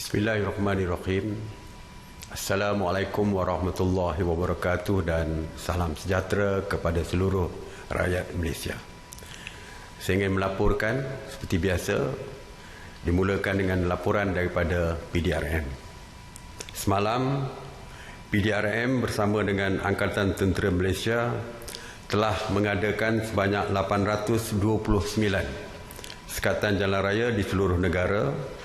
Bismillahirrahmanirrahim. Assalamualaikum warahmatullahi wabarakatuh dan salam sejahtera kepada seluruh rakyat Malaysia. Saya ingin melaporkan seperti biasa, dimulakan dengan laporan daripada PDRM. Semalam, PDRM bersama dengan Angkatan Tentera Malaysia telah mengadakan sebanyak 829 sekatan jalan raya di seluruh negara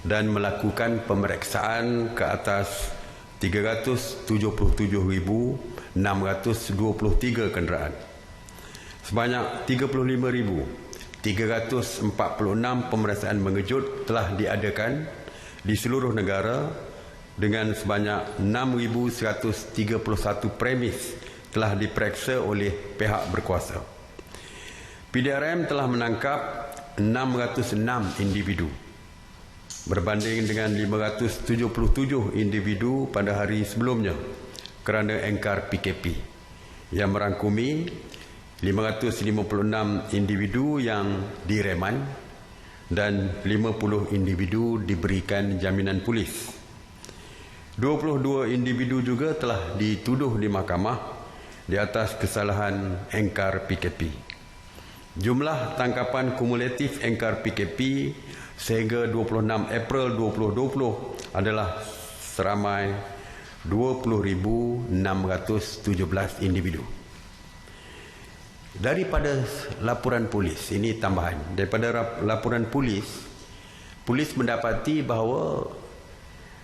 dan melakukan pemeriksaan ke atas 377,623 kenderaan. Sebanyak 35,346 pemeriksaan mengejut telah diadakan di seluruh negara dengan sebanyak 6,131 premis telah diperiksa oleh pihak berkuasa. PDRM telah menangkap 606 individu berbanding dengan 577 individu pada hari sebelumnya kerana engkar PKP yang merangkumi 556 individu yang direman dan 50 individu diberikan jaminan polis. 22 individu juga telah dituduh di mahkamah di atas kesalahan engkar PKP. Jumlah tangkapan kumulatif engkar PKP sehingga 26 April 2020 adalah seramai 20,617 individu. Daripada laporan polis, ini tambahan, daripada laporan polis mendapati bahawa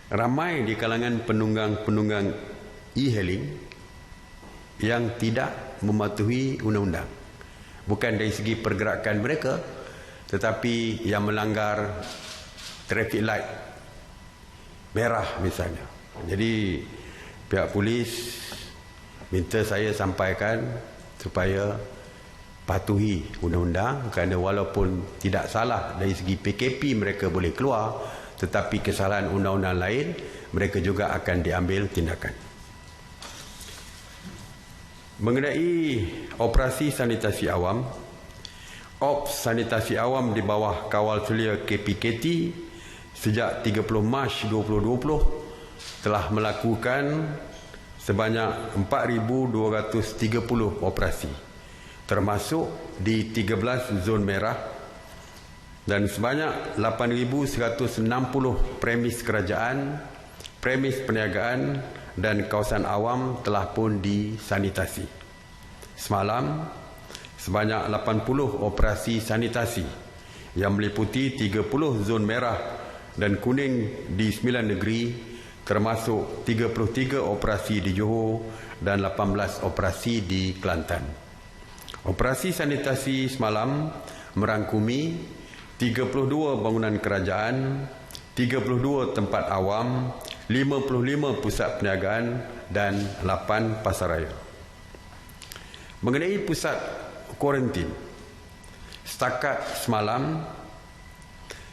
ramai di kalangan penunggang e-hailing yang tidak mematuhi undang-undang. Bukan dari segi pergerakan mereka, tetapi yang melanggar traffic light merah misalnya. Jadi pihak polis minta saya sampaikan supaya patuhi undang-undang, kerana walaupun tidak salah dari segi PKP mereka boleh keluar, tetapi kesalahan undang-undang lain mereka juga akan diambil tindakan. Mengenai operasi sanitasi awam, Ops Sanitasi Awam di bawah kawal selia KPKT sejak 30 Mac 2020 telah melakukan sebanyak 4,230 operasi, termasuk di 13 zon merah, dan sebanyak 8,160 premis kerajaan, premis perniagaan dan kawasan awam telah pun disanitasi. Semalam, sebanyak 80 operasi sanitasi yang meliputi 30 zon merah dan kuning di 9 negeri, termasuk 33 operasi di Johor dan 18 operasi di Kelantan. Operasi sanitasi semalam merangkumi 32 bangunan kerajaan, 32 tempat awam, 55 pusat perniagaan dan 8 pasaraya. Mengenai pusat kuarantin, setakat semalam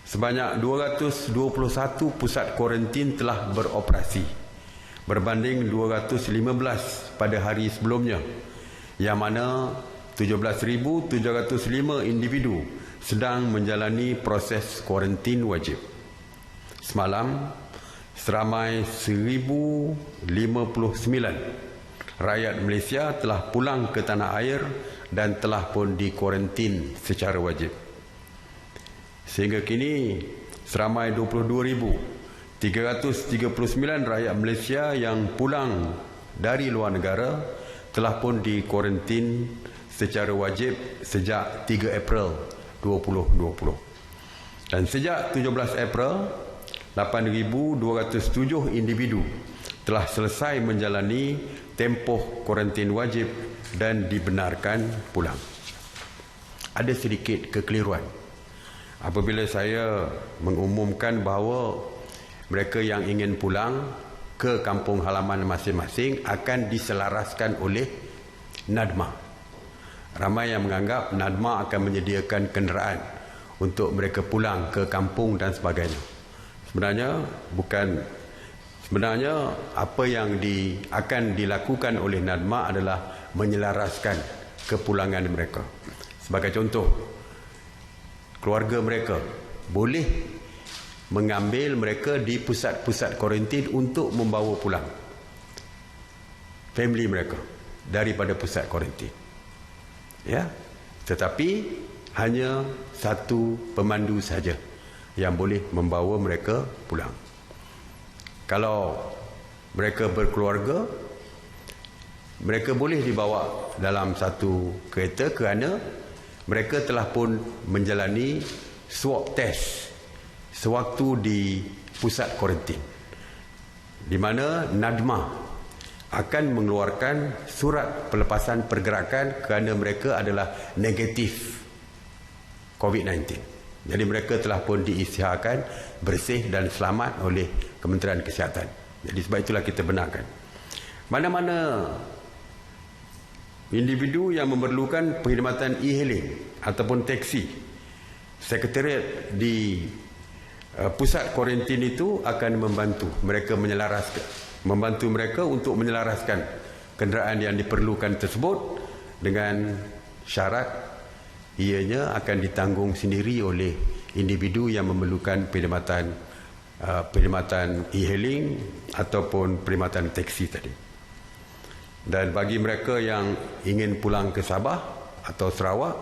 sebanyak 221 pusat kuarantin telah beroperasi berbanding 215 pada hari sebelumnya, yang mana 17,705 individu sedang menjalani proses kuarantin wajib. Semalam seramai 1,059 rakyat Malaysia telah pulang ke tanah air dan telah pun dikuarantin secara wajib. Sehingga kini seramai 22,339 rakyat Malaysia yang pulang dari luar negara telah pun dikuarantin secara wajib sejak 3 April 2020. Dan sejak 17 April, 8,207 individu telah selesai menjalani tempoh kuarantin wajib dan dibenarkan pulang. Ada sedikit kekeliruan apabila saya mengumumkan bahawa mereka yang ingin pulang ke kampung halaman masing-masing akan diselaraskan oleh NADMA. Ramai yang menganggap NADMA akan menyediakan kenderaan untuk mereka pulang ke kampung dan sebagainya. Sebenarnya apa yang akan dilakukan oleh NADMA adalah menyelaraskan kepulangan mereka. Sebagai contoh, keluarga mereka boleh mengambil mereka di pusat-pusat kuarantin untuk membawa pulang family mereka daripada pusat kuarantin. Ya, tetapi hanya satu pemandu saja yang boleh membawa mereka pulang. Kalau mereka berkeluarga, mereka boleh dibawa dalam satu kereta kerana mereka telah pun menjalani swab test sewaktu di pusat kuarantin, di mana NADMA akan mengeluarkan surat pelepasan pergerakan kerana mereka adalah negatif COVID-19. Jadi mereka telah pun diisytiharkan bersih dan selamat oleh Kementerian Kesihatan. Jadi sebab itulah kita benarkan. Mana-mana individu yang memerlukan perkhidmatan e-hailing ataupun teksi, sekretariat di pusat kuarantin itu akan membantu mereka untuk menyelaraskan kenderaan yang diperlukan tersebut dengan syarat ianya akan ditanggung sendiri oleh individu yang memerlukan perkhidmatan e-hailing ataupun perkhidmatan teksi tadi. Dan bagi mereka yang ingin pulang ke Sabah atau Sarawak,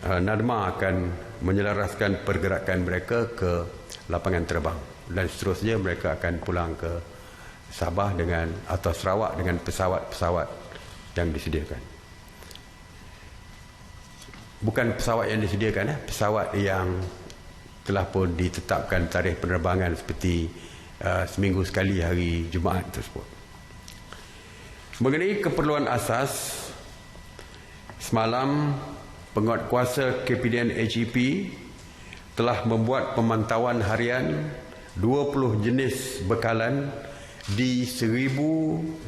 NADMA akan menyelaraskan pergerakan mereka ke lapangan terbang, dan seterusnya mereka akan pulang ke Sabah atau Sarawak dengan pesawat-pesawat yang disediakan. Bukan pesawat yang disediakan, pesawat yang telah pun ditetapkan tarikh penerbangan seperti seminggu sekali hari Jumaat tersebut. Mengenai keperluan asas, semalam penguatkuasa KPDN HEP telah membuat pemantauan harian 20 jenis bekalan di 1015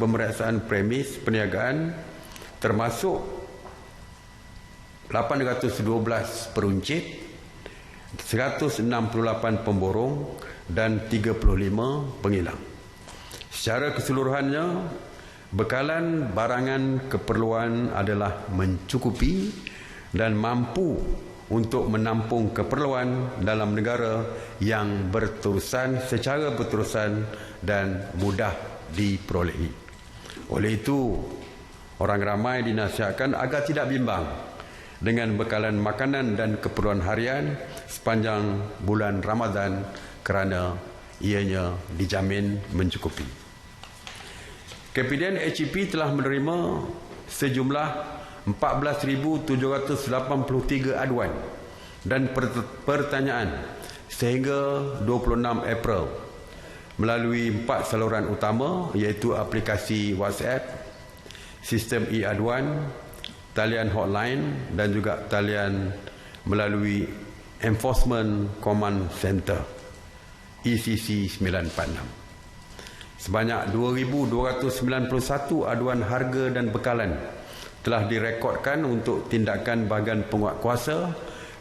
pemeriksaan premis perniagaan, termasuk 812 peruncit, 168 pemborong dan 35 pengilang. Secara keseluruhannya, bekalan barangan keperluan adalah mencukupi dan mampu untuk menampung keperluan dalam negara yang berterusan secara berterusan dan mudah diperolehi. Oleh itu, orang ramai dinasihatkan agar tidak bimbang dengan bekalan makanan dan keperluan harian sepanjang bulan Ramadan kerana ianya dijamin mencukupi. KPDN HEP telah menerima sejumlah 14,783 aduan dan pertanyaan sehingga 26 April melalui 4 saluran utama, iaitu aplikasi WhatsApp, sistem e-aduan, talian hotline dan juga talian melalui Enforcement Command Center ECC 946. Sebanyak 2,291 aduan harga dan bekalan telah direkodkan untuk tindakan bahagian penguatkuasa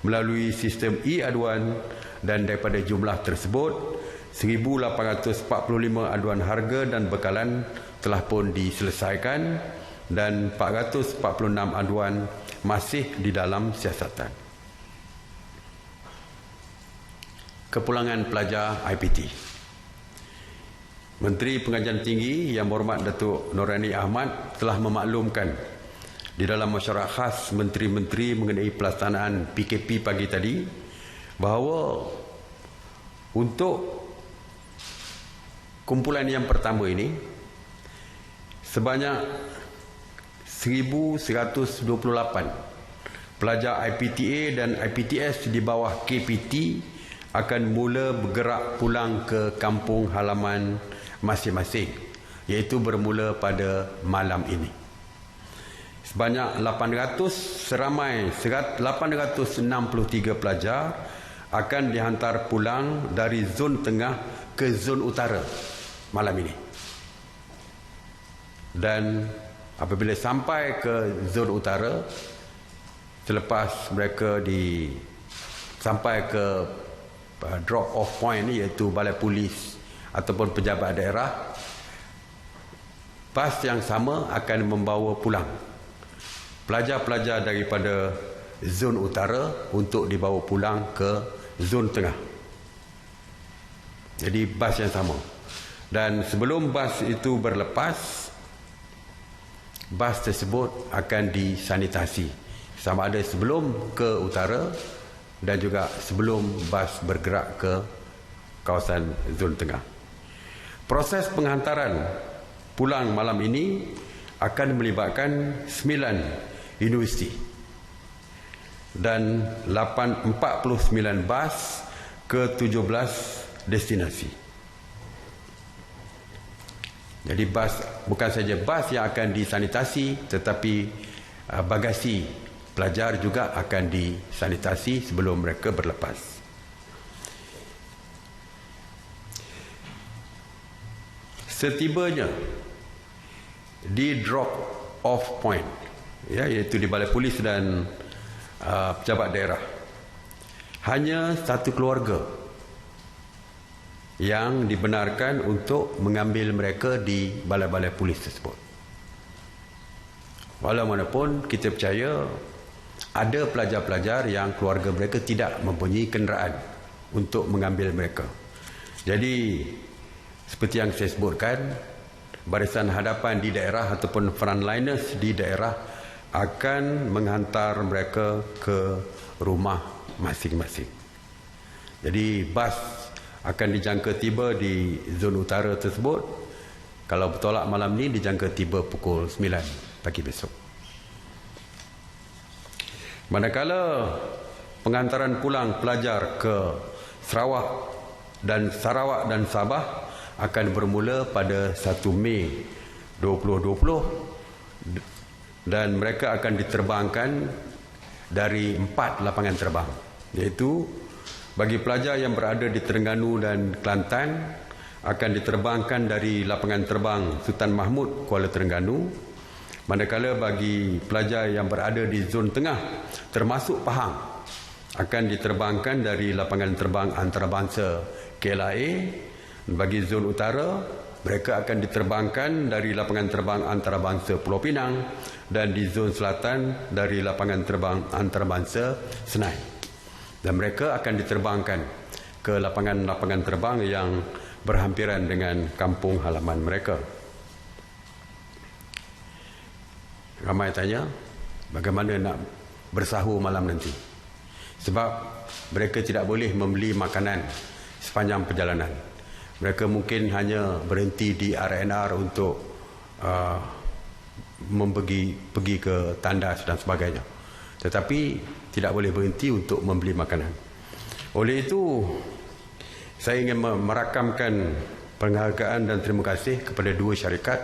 melalui sistem e-aduan, dan daripada jumlah tersebut 1,845 aduan harga dan bekalan telah pun diselesaikan dan 446 aduan masih di dalam siasatan. Kepulangan pelajar IPT. Menteri Pengajian Tinggi Yang Berhormat Datuk Norani Ahmad telah memaklumkan di dalam mesyuarat khas menteri-menteri mengenai pelaksanaan PKP pagi tadi bahawa untuk kumpulan yang pertama ini sebanyak 1,128 pelajar IPTA dan IPTS di bawah KPT akan mula bergerak pulang ke kampung halaman masing-masing, iaitu bermula pada malam ini. Seramai 863 pelajar akan dihantar pulang dari zon tengah ke zon utara malam ini. Dan apabila sampai ke zon utara, selepas mereka sampai ke drop off point, iaitu balai polis ataupun pejabat daerah, bas yang sama akan membawa pulang pelajar-pelajar daripada zon utara untuk dibawa pulang ke zon tengah. Jadi bas yang sama. Dan sebelum bas itu berlepas, bas tersebut akan disanitasi. Sama ada sebelum ke utara dan juga sebelum bas bergerak ke kawasan zon tengah. Proses penghantaran pulang malam ini akan melibatkan 9 universiti dan 49 bas ke 17 destinasi. Jadi bas, bukan saja bas yang akan disanitasi, tetapi bagasi pelajar juga akan disanitasi sebelum mereka berlepas. Setibanya di drop off point, ya, iaitu di balai polis dan pejabat daerah, hanya satu keluarga yang dibenarkan untuk mengambil mereka di balai-balai polis tersebut. Walaupun kita percaya ada pelajar-pelajar yang keluarga mereka tidak mempunyai kenderaan untuk mengambil mereka. Jadi seperti yang saya sebutkan, barisan hadapan di daerah ataupun frontliners di daerah akan menghantar mereka ke rumah masing-masing. Jadi bas akan dijangka tiba di zon utara tersebut. Kalau bertolak malam ni, dijangka tiba pukul 9 pagi besok. Manakala penghantaran pulang pelajar ke Sarawak dan Sabah akan bermula pada 1 Mei 2020 dan mereka akan diterbangkan dari 4 lapangan terbang, iaitu bagi pelajar yang berada di Terengganu dan Kelantan akan diterbangkan dari lapangan terbang Sultan Mahmud Kuala Terengganu, manakala bagi pelajar yang berada di zon tengah termasuk Pahang akan diterbangkan dari lapangan terbang antarabangsa KLIA. Bagi zon utara, mereka akan diterbangkan dari lapangan terbang antarabangsa Pulau Pinang, dan di zon selatan dari lapangan terbang antarabangsa Senai. Dan mereka akan diterbangkan ke lapangan-lapangan terbang yang berhampiran dengan kampung halaman mereka. Ramai tanya, bagaimana nak bersahur malam nanti? Sebab mereka tidak boleh membeli makanan sepanjang perjalanan. Mereka mungkin hanya berhenti di RNR untuk pergi ke tandas dan sebagainya. Tetapi tidak boleh berhenti untuk membeli makanan. Oleh itu, saya ingin merakamkan penghargaan dan terima kasih kepada 2 syarikat,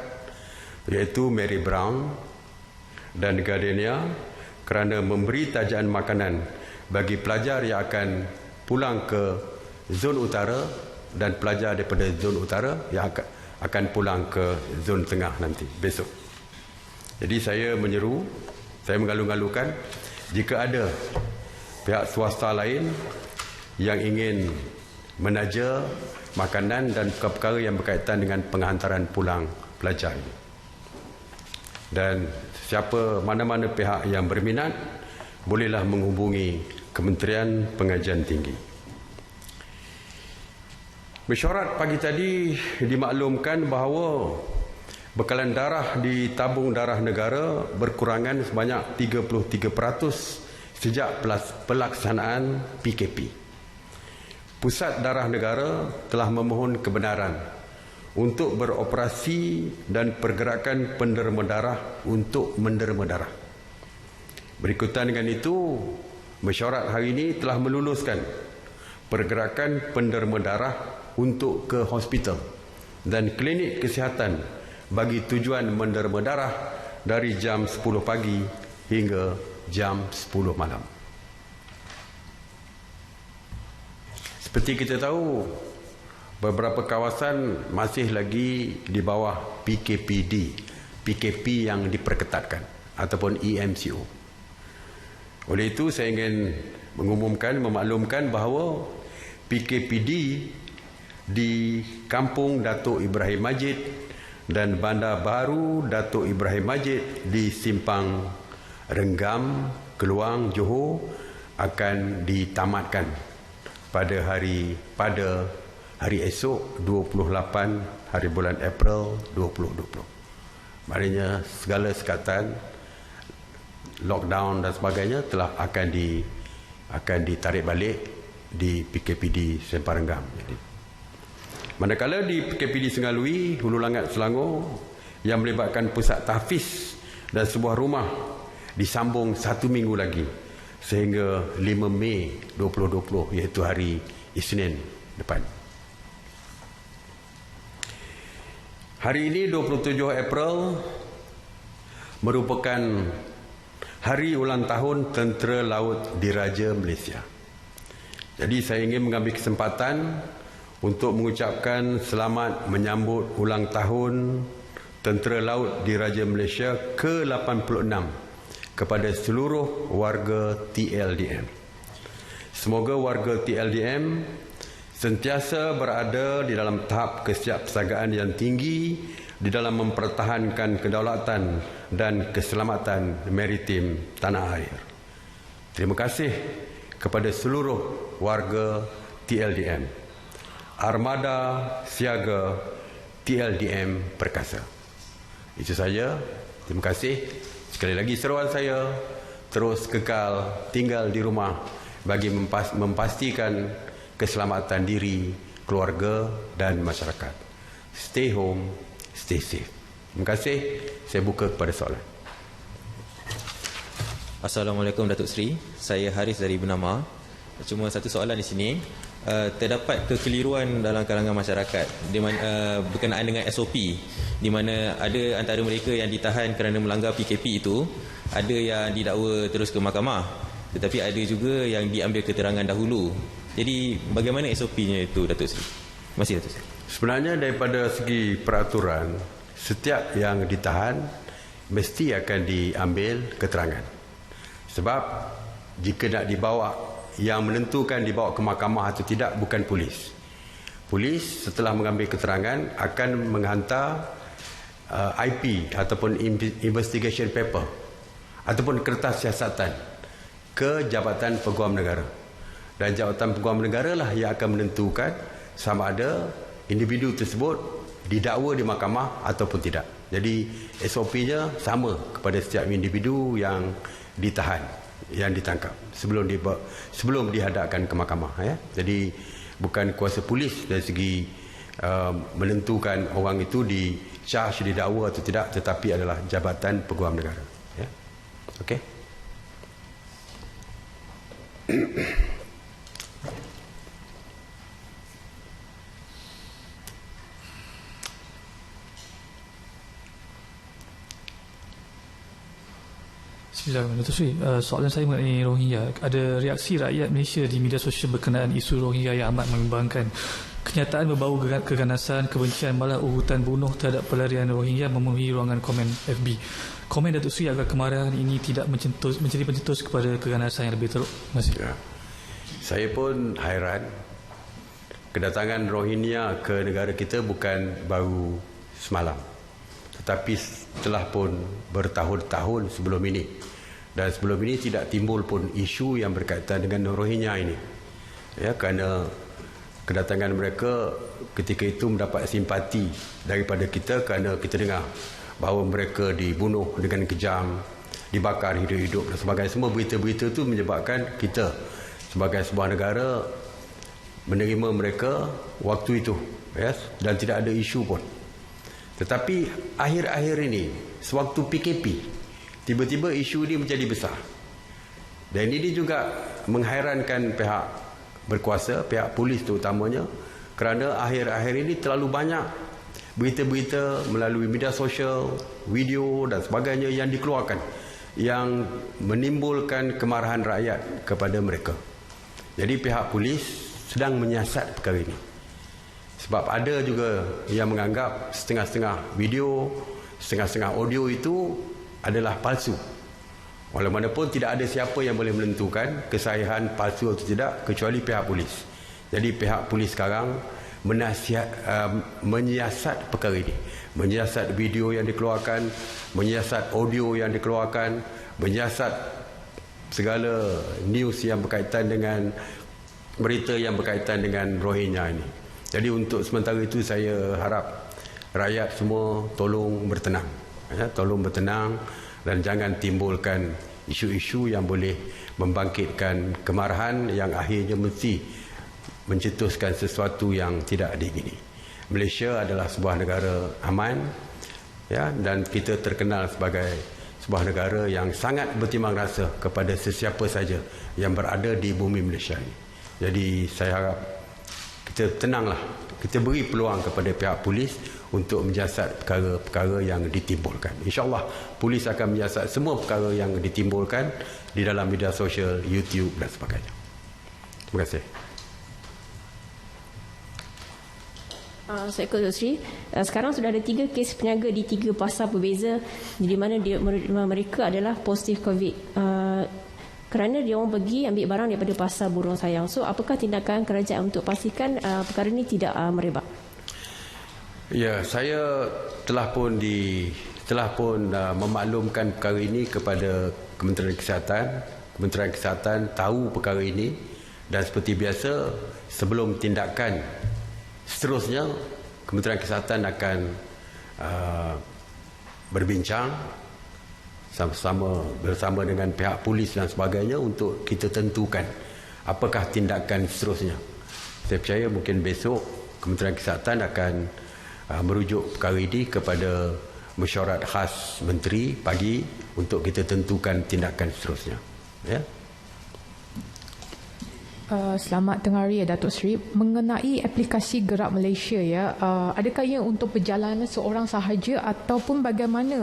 iaitu Mary Brown dan Gardenia, kerana memberi tajaan makanan bagi pelajar yang akan pulang ke zon utara dan pelajar daripada zon utara yang akan pulang ke zon tengah nanti besok. Jadi saya menyeru, saya mengalu-alukan, jika ada pihak swasta lain yang ingin menaja makanan dan perkara-perkara yang berkaitan dengan penghantaran pulang pelajar ini, dan mana-mana pihak yang berminat, bolehlah menghubungi Kementerian Pengajian Tinggi. Mesyuarat pagi tadi dimaklumkan bahawa bekalan darah di tabung darah negara berkurangan sebanyak 33% sejak pelaksanaan PKP. Pusat Darah Negara telah memohon kebenaran untuk beroperasi dan pergerakan penderma darah untuk menderma darah. Berikutan dengan itu, mesyuarat hari ini telah meluluskan pergerakan penderma darah untuk ke hospital dan klinik kesihatan bagi tujuan menderma darah dari jam 10 pagi hingga jam 10 malam. Seperti kita tahu, beberapa kawasan masih lagi di bawah PKP yang diperketatkan ataupun EMCO. Oleh itu saya ingin memaklumkan bahawa PKPD di Kampung Datuk Ibrahim Majid dan Bandar Baru Datuk Ibrahim Majid di Simpang Renggam, Keluang, Johor akan ditamatkan pada hari esok 28 hari bulan April 2020. Maknanya segala sekatan lockdown dan sebagainya telah akan ditarik balik di PKPD Sempang Renggam. Jadi, manakala di PKPD Sengalui, Hulu Langat, Selangor yang melibatkan pusat tahfiz dan sebuah rumah disambung 1 minggu lagi sehingga 5 Mei 2020, iaitu hari Isnin depan. Hari ini 27 April merupakan hari ulang tahun Tentera Laut Diraja Malaysia. Jadi saya ingin mengambil kesempatan untuk mengucapkan selamat menyambut ulang tahun Tentera Laut Diraja Malaysia ke-86 kepada seluruh warga TLDM. Semoga warga TLDM sentiasa berada di dalam tahap kesiapsiagaan yang tinggi di dalam mempertahankan kedaulatan dan keselamatan maritim tanah air. Terima kasih kepada seluruh warga TLDM. Armada Siaga TLDM Perkasa. Itu saja. Terima kasih. Sekali lagi seruan saya, terus kekal tinggal di rumah bagi memastikan keselamatan diri, keluarga dan masyarakat. Stay home, stay safe. Terima kasih. Saya buka kepada soalan. Assalamualaikum Datuk Seri. Saya Haris dari Bernama. Cuma satu soalan di sini. Terdapat kekeliruan dalam kalangan masyarakat berkenaan dengan SOP, di mana ada antara mereka yang ditahan kerana melanggar PKP itu, ada yang didakwa terus ke mahkamah, tetapi ada juga yang diambil keterangan dahulu. Jadi bagaimana SOP-nya itu, Datuk Seri? Terima kasih, Datuk Seri. Sebenarnya daripada segi peraturan, setiap yang ditahan mesti akan diambil keterangan. Sebab jika nak dibawa, yang menentukan dibawa ke mahkamah atau tidak bukan polis. Polis setelah mengambil keterangan akan menghantar IP ataupun investigation paper ataupun kertas siasatan ke Jabatan Peguam Negara. Dan Jabatan Peguam Negara lah yang akan menentukan sama ada individu tersebut didakwa di mahkamah ataupun tidak. Jadi SOP-nya sama kepada setiap individu yang ditahan, yang ditangkap sebelum dihadapkan ke mahkamah, ya. Jadi bukan kuasa polis dari segi menentukan orang itu di-charge, didakwa atau tidak, tetapi adalah Jabatan Peguam Negara, ya. Okey. Bismillahirrahmanirrahim. Datuk Seri, soalan saya mengenai Rohingya. Ada reaksi rakyat Malaysia di media sosial berkenaan isu Rohingya yang amat membimbangkan. Kenyataan berbau keganasan, kebencian, malah urutan bunuh terhadap pelarian Rohingya memenuhi ruangan komen FB. Komen Datuk Seri agar kemarahan ini tidak menjadi pencetus kepada keganasan yang lebih teruk. Terima kasih. Ya. Saya pun hairan. Kedatangan Rohingya ke negara kita bukan baru semalam, tetapi telah pun bertahun-tahun sebelum ini. Dan sebelum ini tidak timbul pun isu yang berkaitan dengan Rohingya ini. Ya, kerana kedatangan mereka ketika itu mendapat simpati daripada kita kerana kita dengar bahawa mereka dibunuh dengan kejam, dibakar hidup-hidup dan sebagainya. Semua berita-berita itu menyebabkan kita sebagai sebuah negara menerima mereka waktu itu, ya, dan tidak ada isu pun. Tetapi akhir-akhir ini, sewaktu PKP, tiba-tiba isu ini menjadi besar. Dan ini juga menghairankan pihak berkuasa, pihak polis terutamanya, kerana akhir-akhir ini terlalu banyak berita-berita melalui media sosial, video dan sebagainya yang dikeluarkan, yang menimbulkan kemarahan rakyat kepada mereka. Jadi pihak polis sedang menyiasat perkara ini. Sebab ada juga yang menganggap setengah-setengah video, setengah-setengah audio itu adalah palsu. Walaupun tidak ada siapa yang boleh menentukan kesahihan palsu atau tidak kecuali pihak polis. Jadi pihak polis sekarang menyiasat perkara ini. Menyiasat video yang dikeluarkan, menyiasat audio yang dikeluarkan, menyiasat segala news yang berkaitan dengan berita yang berkaitan dengan Rohingya ini. Jadi untuk sementara itu saya harap rakyat semua tolong bertenang, tolong bertenang dan jangan timbulkan isu-isu yang boleh membangkitkan kemarahan yang akhirnya mesti mencetuskan sesuatu yang tidak diingini. Malaysia adalah sebuah negara aman, dan kita terkenal sebagai sebuah negara yang sangat bertimbang rasa kepada sesiapa saja yang berada di bumi Malaysia ini. Jadi saya harap kita tenanglah, kita beri peluang kepada pihak polis untuk menyiasat perkara-perkara yang ditimbulkan. InsyaAllah polis akan menyiasat semua perkara yang ditimbulkan di dalam media sosial, YouTube dan sebagainya. Terima kasih. Assalamualaikum Datuk Seri. Sekarang sudah ada 3 kes peniaga di 3 pasar berbeza di mana mereka adalah positif COVID. Kerana dia orang pergi ambil barang daripada pasar Burung Sayang. So apakah tindakan kerajaan untuk pastikan perkara ini tidak merebak? Ya, saya telah pun memaklumkan perkara ini kepada Kementerian Kesihatan. Kementerian Kesihatan tahu perkara ini dan seperti biasa sebelum tindakan seterusnya Kementerian Kesihatan akan berbincang bersama dengan pihak polis dan sebagainya untuk kita tentukan apakah tindakan seterusnya. Saya percaya mungkin besok Kementerian Kesihatan akan merujuk perkara ini kepada mesyuarat khas menteri pagi untuk kita tentukan tindakan seterusnya. Ya. Selamat tengah hari Datuk Seri. Mengenai aplikasi Gerak Malaysia adakah ia untuk perjalanan seorang sahaja ataupun bagaimana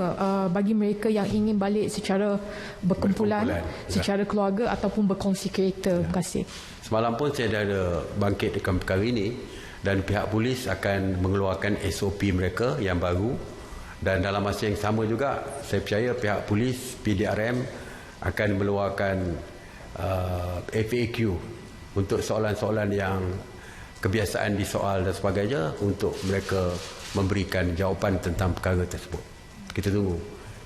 bagi mereka yang ingin balik secara berkumpulan secara keluarga ataupun berkongsi kereta? Terima kasih. Semalam pun saya dah ada bangkitkan perkara ini dan pihak polis akan mengeluarkan SOP mereka yang baru, dan dalam masa yang sama juga saya percaya pihak polis PDRM akan mengeluarkan FAQ untuk soalan-soalan yang kebiasaan disoal dan sebagainya untuk mereka memberikan jawapan tentang perkara tersebut. Kita tunggu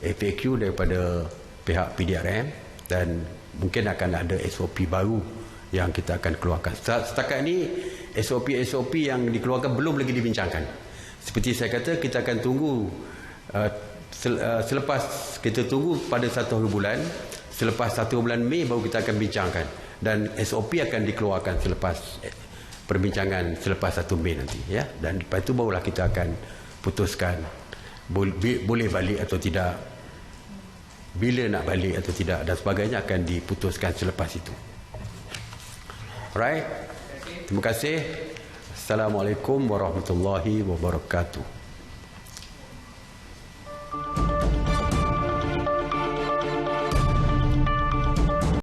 FAQ daripada pihak PDRM dan mungkin akan ada SOP baru yang kita akan keluarkan. Setakat ini SOP yang dikeluarkan belum lagi dibincangkan. Seperti saya kata, kita akan tunggu selepas kita tunggu pada 1 bulan, selepas 1 bulan Mei baru kita akan bincangkan. Dan SOP akan dikeluarkan selepas perbincangan selepas 1 Mei nanti, ya. Dan lepas itu barulah kita akan putuskan boleh balik atau tidak, bila nak balik atau tidak dan sebagainya akan diputuskan selepas itu. Alright. Terima kasih. Assalamualaikum warahmatullahi wabarakatuh.